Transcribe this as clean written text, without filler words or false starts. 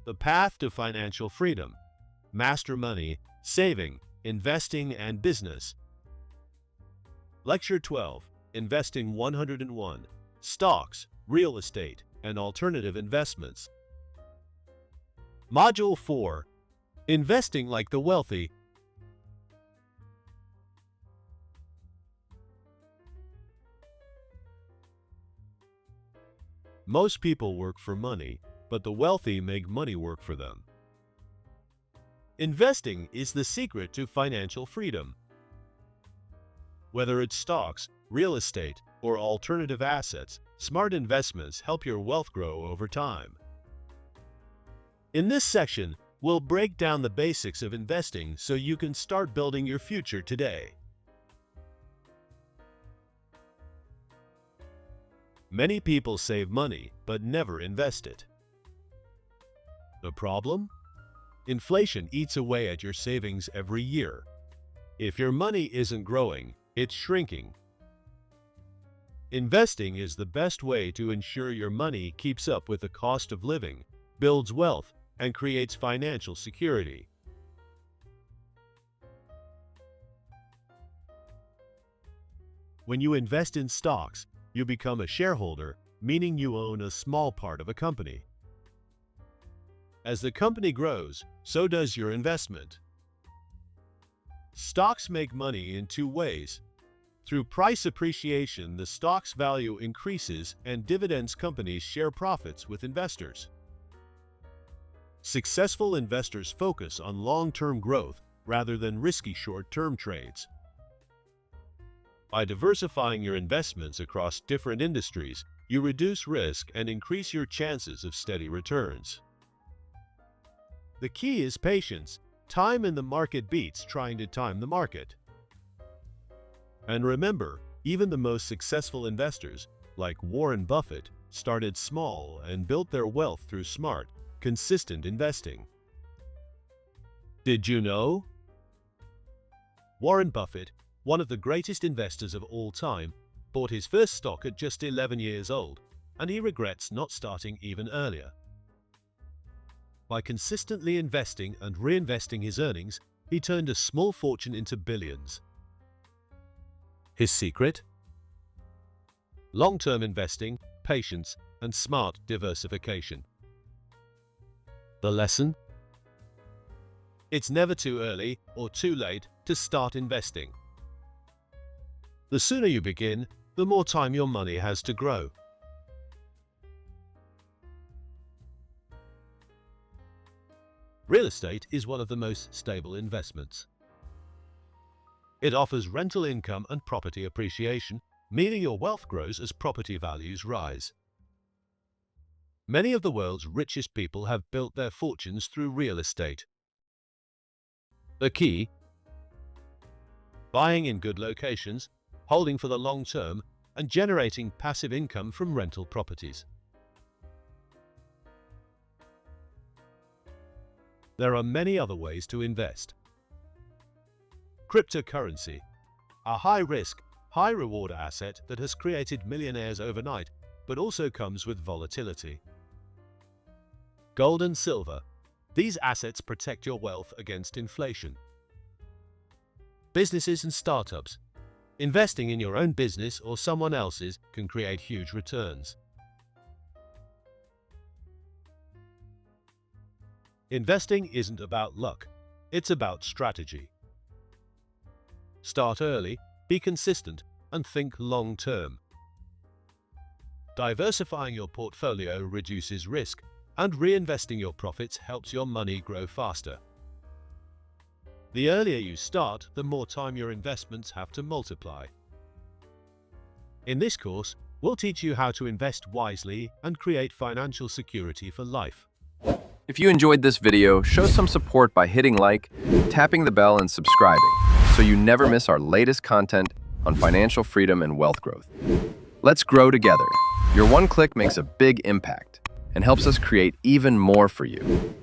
The path to financial freedom. Master money, saving, investing, and business. Lecture 12. Investing 101. Stocks, real estate, and alternative investments. Module 4. Investing like the wealthy. Most people work for money, but the wealthy make money work for them. Investing is the secret to financial freedom. Whether it's stocks, real estate, or alternative assets, smart investments help your wealth grow over time. In this section, we'll break down the basics of investing so you can start building your future today. Many people save money but never invest it. The problem? Inflation eats away at your savings every year. If your money isn't growing, it's shrinking. Investing is the best way to ensure your money keeps up with the cost of living, builds wealth, and creates financial security. When you invest in stocks, you become a shareholder, meaning you own a small part of a company. As the company grows, so does your investment. Stocks make money in two ways. Through price appreciation, the stock's value increases, and dividends companies share profits with investors. Successful investors focus on long-term growth rather than risky short-term trades. By diversifying your investments across different industries, you reduce risk and increase your chances of steady returns. The key is patience. Time in the market beats trying to time the market. And remember, even the most successful investors, like Warren Buffett, started small and built their wealth through smart, consistent investing. Did you know? Warren Buffett, one of the greatest investors of all time, bought his first stock at just 11 years old, and he regrets not starting even earlier. By consistently investing and reinvesting his earnings, he turned a small fortune into billions. His secret? Long-term investing, patience, and smart diversification. The lesson? It's never too early or too late to start investing. The sooner you begin, the more time your money has to grow. Real estate is one of the most stable investments. It offers rental income and property appreciation, meaning your wealth grows as property values rise. Many of the world's richest people have built their fortunes through real estate. The key? Buying in good locations, holding for the long term, and generating passive income from rental properties. There are many other ways to invest. Cryptocurrency, a high-risk, high-reward asset that has created millionaires overnight, but also comes with volatility. Gold and silver, these assets protect your wealth against inflation. Businesses and startups, investing in your own business or someone else's can create huge returns. Investing isn't about luck, it's about strategy. Start early, be consistent, and think long-term. Diversifying your portfolio reduces risk, and reinvesting your profits helps your money grow faster. The earlier you start, the more time your investments have to multiply. In this course, we'll teach you how to invest wisely and create financial security for life. If you enjoyed this video, show some support by hitting like, tapping the bell, and subscribing so you never miss our latest content on financial freedom and wealth growth. Let's grow together. Your one click makes a big impact and helps us create even more for you.